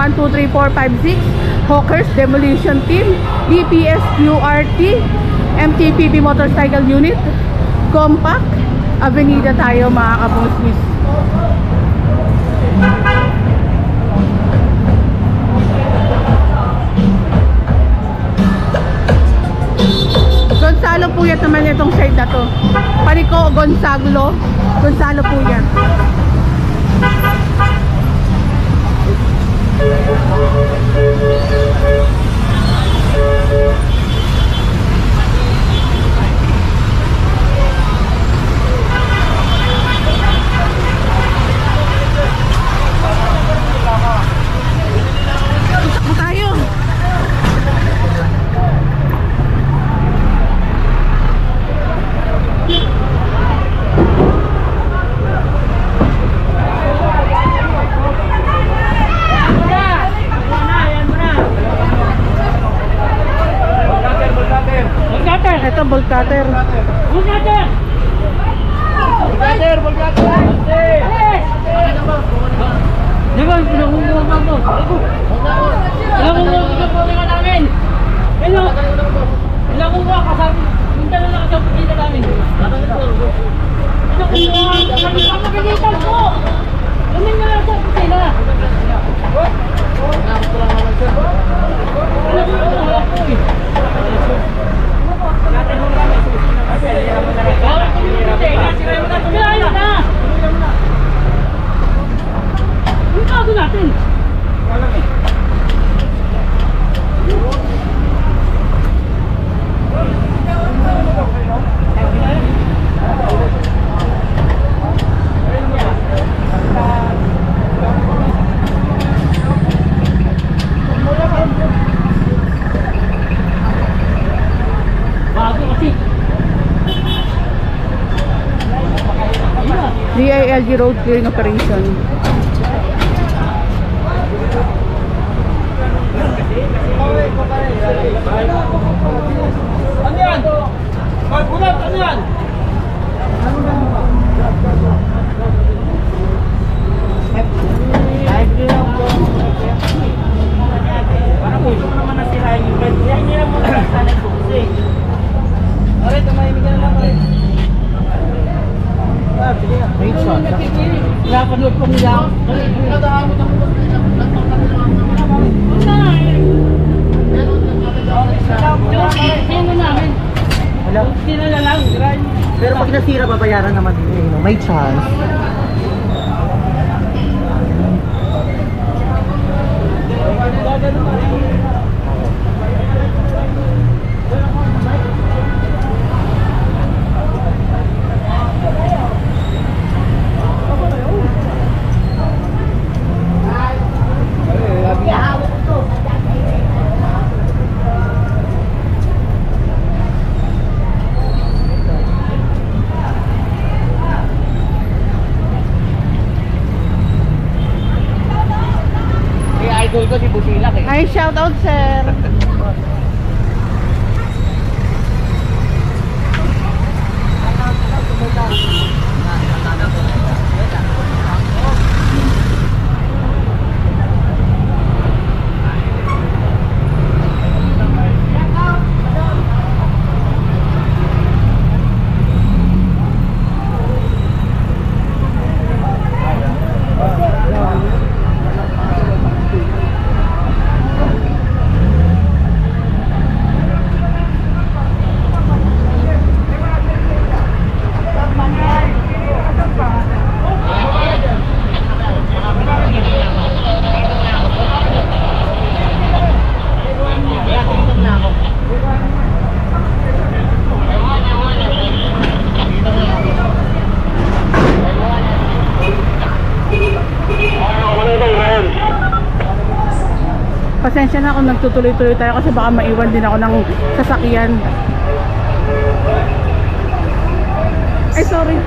1, 2, 3, 4, 5, 6, Hawkers Demolition Team, DPS QRT, MTPB Motorcycle Unit, Compact, Avenida tayo mga kabungsmis. Gonzalo Puyat naman itong side na to. Panico Gonzalo Puyat. Takbo tayo. Ito, bolt cutter. Bolt cutter! Bolt cutter! Diba, pinangunguha pa mo. Pinangunguha pa mo namin. Hello? Pinangunguha ka sa... Punta na lang sa pagkita namin. Pinangunguha ka sa pagkita ko. Gamin na lang sa pagkita. Pinangunguha ko eh. Natin. DILG Road Clearing Operation. Ano yan? Magbulat, ano yan? Parang gusto ko naman nasirahin yung bed. Kaya hindi naman sa nagbukas eh. Alright, tumahimik ka na lang ulit. Sige nga. Wait shot. Napanood ko nila. Nadaan mo na mo. Pero pag nasira, babayaran naman din, may chance. Idol ko si Busilak eh. Ay, shout out sir. Pasensya na kung nagtutuloy-tuloy tayo kasi baka maiwan din ako ng sasakyan. Ay, sorry.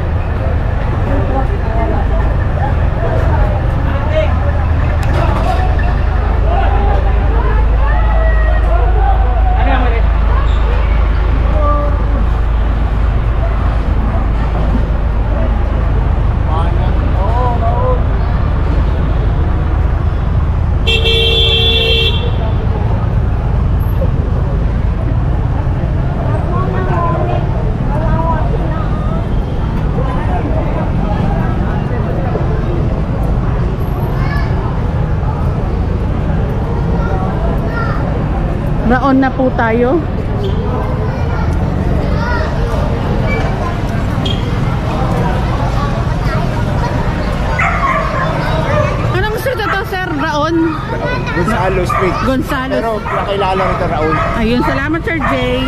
Raon na po tayo. Anong street ito, sir? Raon? Gonzalo Street. Gonzalo. Pero nakilala nito Raul. Ayun, salamat Sir Jay.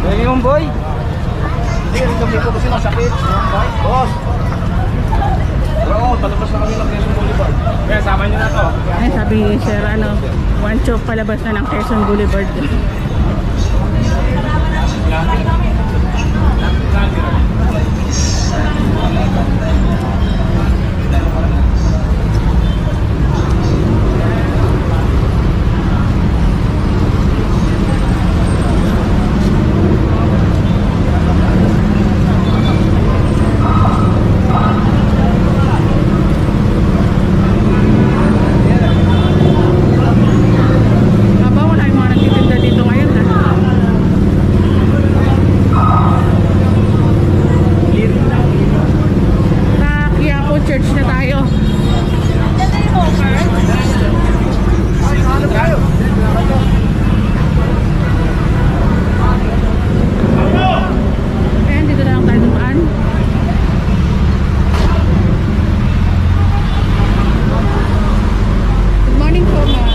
Yan yung boy. Hindi, rin kami ko kasi masakit. Boss! Raul, palabas na kami ng Quezon Boulevard. Kaya sama nyo na to. Ay, sabi ni Sir, Juancho, palabas na ng Quezon Boulevard. Aba, wala yung mga nagtitinda dito ngayon, ha? Sa Quiapo Church na tayo. Ayan, dito na lang tayo dumaan. Good morning po, ma'am.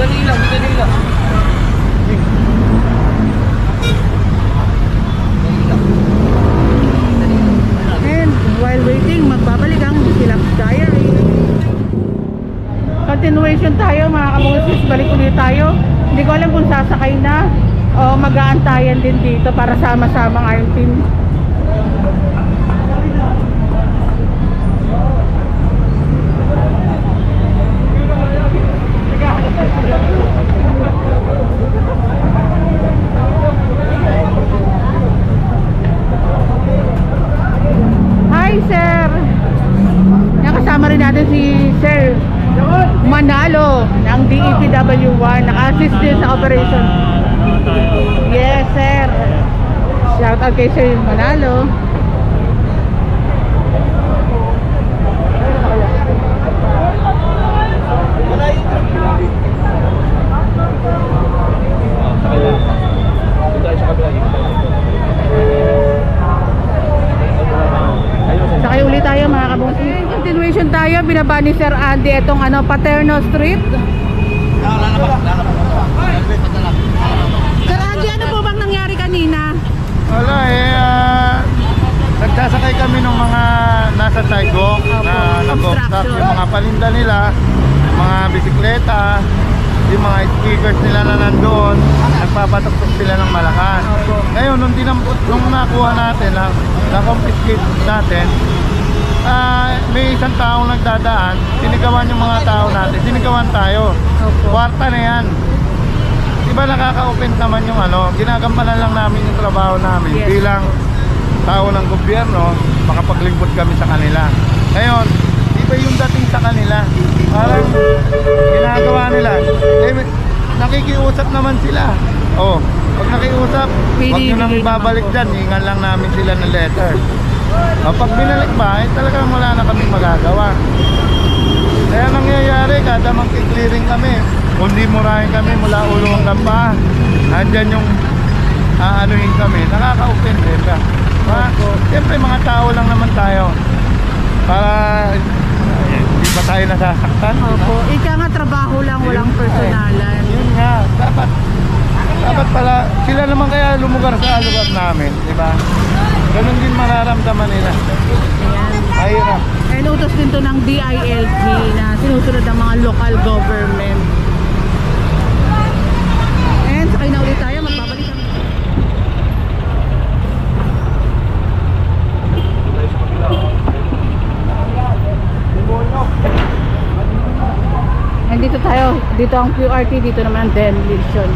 Dali lang, dali lang. And while waiting, magbabalik ang Silap Diary. Continuation tayo mga kabusis, balik ulit tayo. Hindi ko alam kung sasakay na o mag-aantayan din dito para sama-sama nga yung team. Hi sir! Nakasama rin natin si Sir Manalo ng DEPW1, naka-assist din sa operation. Yes sir! Shout out kay Sir Manalo. Sakay ulit tayo mga kabusi. Continuation tayo, binaba ni Sir Andy itong Paterno Street. Sir Andy, ano po bang nangyari kanina? Wala nagsasakay kami ng mga nasa sidewalk na nag-obstruct yung mga palinda nila, mga bisikleta, yung mga speakers nila na nandoon, nagpapatok sila ng malakas. Ngayon, nung nakuha natin, na-confiscate natin, may isang taong nagdadaan, sinigawan yung mga tao natin, sinigawan tayo. Kwarta na yan. Diba nakaka-open naman yung ginagampanan lang namin yung trabaho namin bilang tao ng gobyerno, makapaglingkod kami sa kanila. Ngayon, iba yung dating sa kanila. Parang ginagawa nila. Nakikiusap naman sila. Pag nakiusap, huwag nyo nang ibabalik dyan. Hingan lang namin sila ng letter. Pag binalik ba, talagang wala na kaming magagawa. Kaya nangyayari, kada magki-clearing kami, kundi murahin kami mula ulo hanggang paa. Nandyan yung aanuhin kami. Nakaka-open, diba? Siyempre mga tao lang naman tayo. Para hindi pa tayo nasasaktan. Opo, ika nga trabaho lang, walang personalan. Yun nga, dapat pala, sila naman kaya lumugar sa lugar namin, di ba? Ganun din mararamdaman nila. Ayan. Mahirap. And utos din to ng DILG na sinusunod ng mga local government. And sakay na ulit tayo, magbabalik kami. And dito tayo, dito ang QRT, dito naman ang demolition.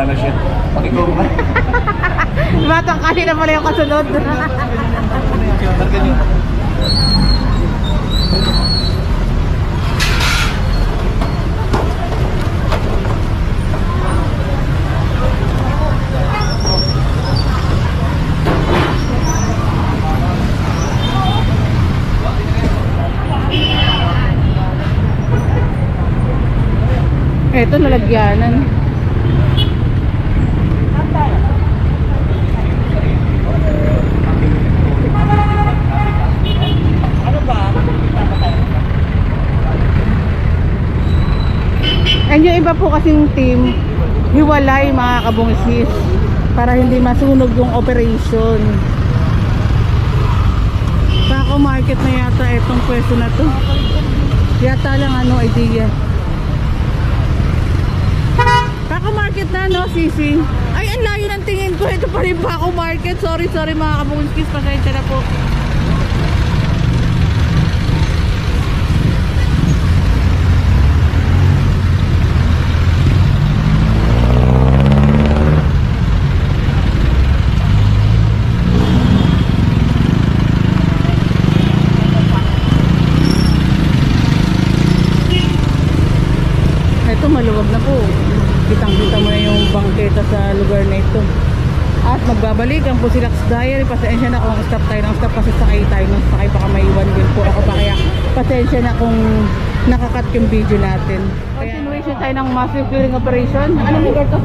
na siya. Pakiko mo. Batang kali na pala yung kasunod. Ganyan. Eto, nalagyanan. Ano ba? Tama tayo. And yung iba po kasing team, hiwalay mga kabungsis para hindi masunog yung operation. Paco Market na yata itong pwesto na to. Yata lang ano idea. Paco Market na no, Sisi? Ay, ang layo ng tingin ko. Ito pa rin Paco Market. Sorry mga kabungskis. Pasensya na po. Ito maluwag na po. Kitang-kita mo na yung bangketa sa lugar na ito. At magbabalikan po si Lux Diary. Pasensya na kung stop tayo ng stop kasi sakay tayo ng sakay, baka may iwan din po ako pa, kaya pasensya na kung nakakat yung video natin. Continuation tayo ng massive clearing operation. Anong lugar to?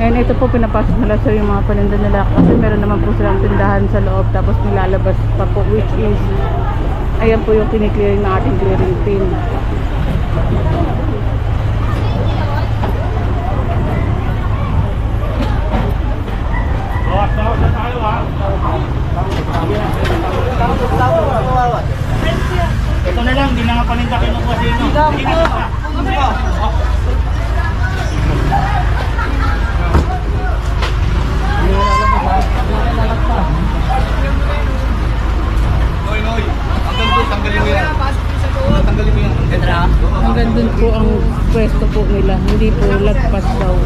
And ito po pinapasok nila sa yung mga paninda nila kasi meron naman po silang tindahan sa loob tapos nilalabas pa po, which is ayan po yung kiniklearing ng ating clearing team. Ito na lang, hindi na nga paninda kinukuha sa inyo. Hanggang dun po ang pwesto po nila, hindi po lagpas daw.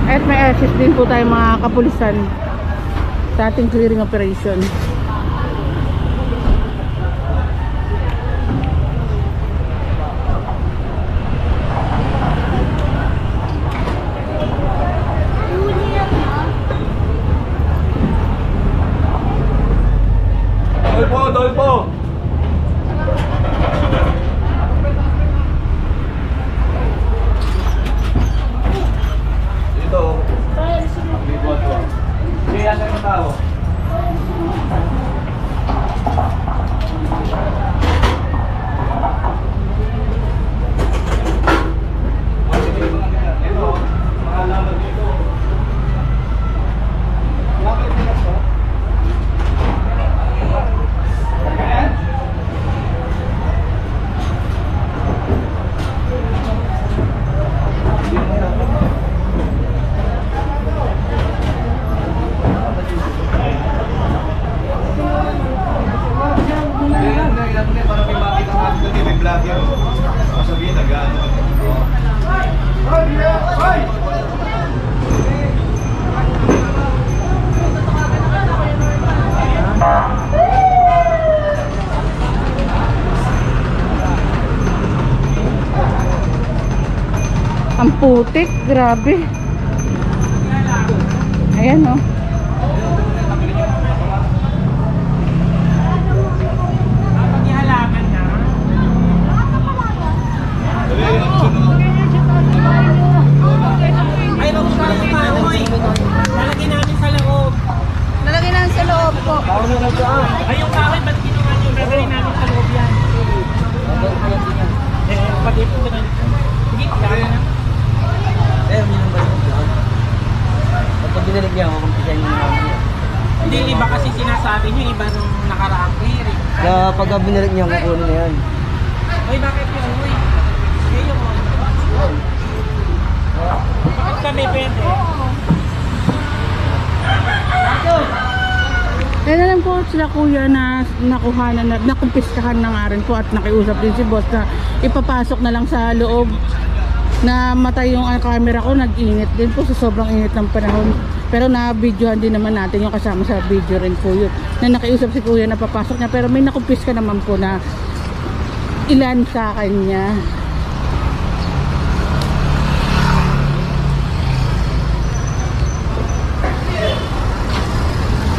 At may assist din po tayo mga kapulisan sa ating clearing operation. Dolpo! Dito. Siya yung tao. Ang putik, grabe. Ayan oh. Paghihalaman na. Ay, naku pa yung kahoy. Lalagyan namin sa loob. Lalagay lang sa loob po. Ay, yung kahoy, ba't ginawa nyo? Lalagyan namin sa loob yan. Pati po na. Sige, kaya na. Pag binalik niya ako, kumpisan niya namin yan. Hindi, iba kasi sinasabi nyo, iba nung nakaraang clearing. Kaya pag binalik niya, kukunin na yan. Uy, bakit yun? Uy, kayo mo. Bakit kami pwede? Eh alam po sila kuya na nakuhanan na nakumpiskahan na nga rin po at nakiusap din si boss na ipapasok na lang sa loob. Na matay yung camera ko, nag-init din po sa sobrang init ng panahon. Pero na-videohan din naman natin yung kasama sa video rin po yun. Na nakiusap si kuya na papasok niya, pero may nakumpiska naman po na ilan sa kanya.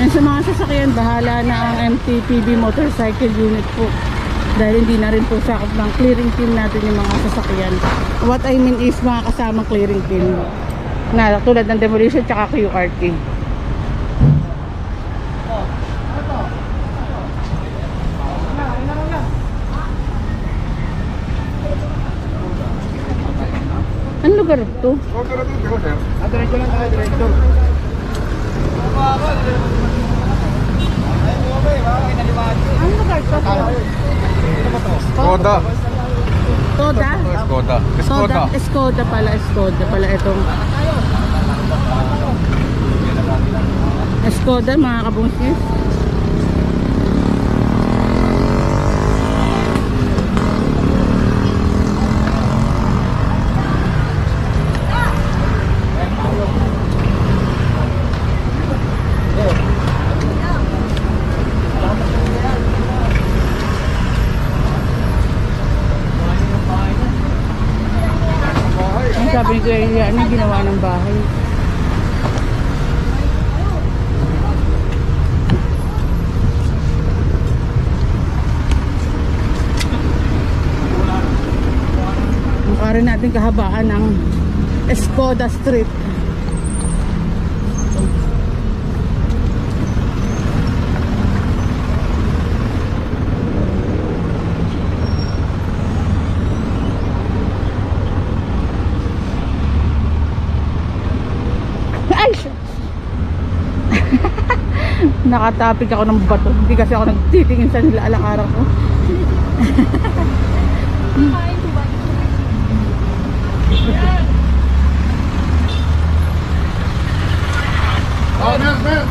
And sa mga sasakyan, bahala na ang MTPB motorcycle unit po. Dahil hindi na rin po sakop ng clearing team natin yung mga sasakyan. What I mean is mga kasamang clearing team na tulad ng demolition tsaka QRT. Anong lugar to? Diretso lang tayo, diretso. Anong lugar to? Skoda. Toda? Skoda. Skoda. Skoda pala itong Skoda mga kabungsis. Sabi ko yan, ano ginawa ng bahay? Mukha rin natin kahabaan ng Skoda Street. Ay! Nakatapik ako ng bato. Hindi kasi ako nagtitingin sa nila alang araw ko. Oh, Mer!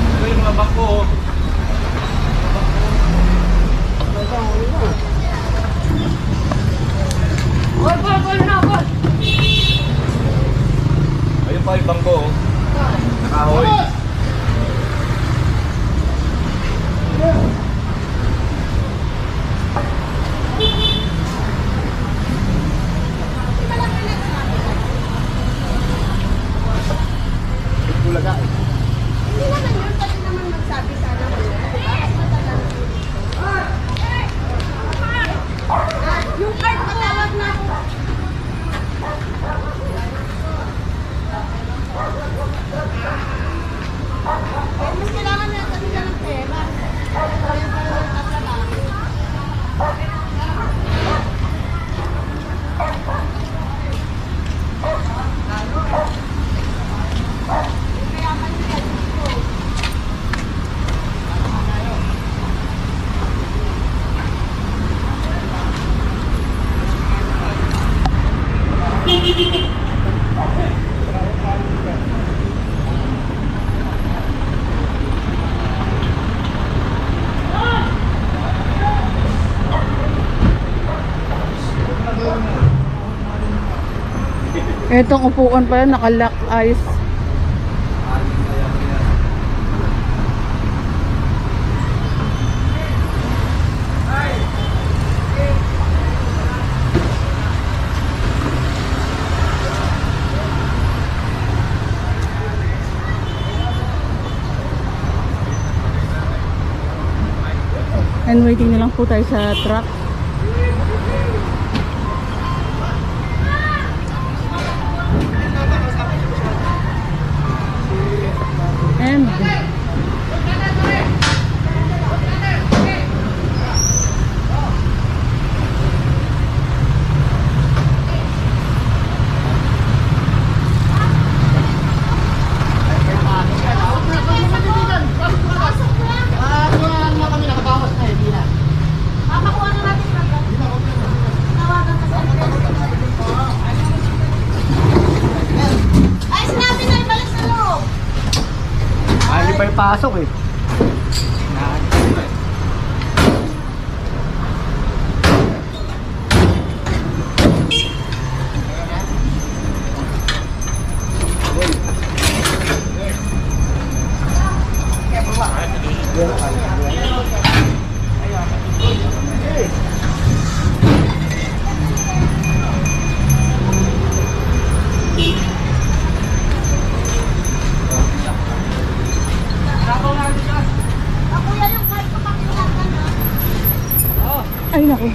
Ito yung mga bangko. Ayun pa yung bangko. Nakahoy. Etong upuan pala naka-lock eyes. And waiting na lang po tayo sa truck. And Hindi pa yung pasok eh. ay naku.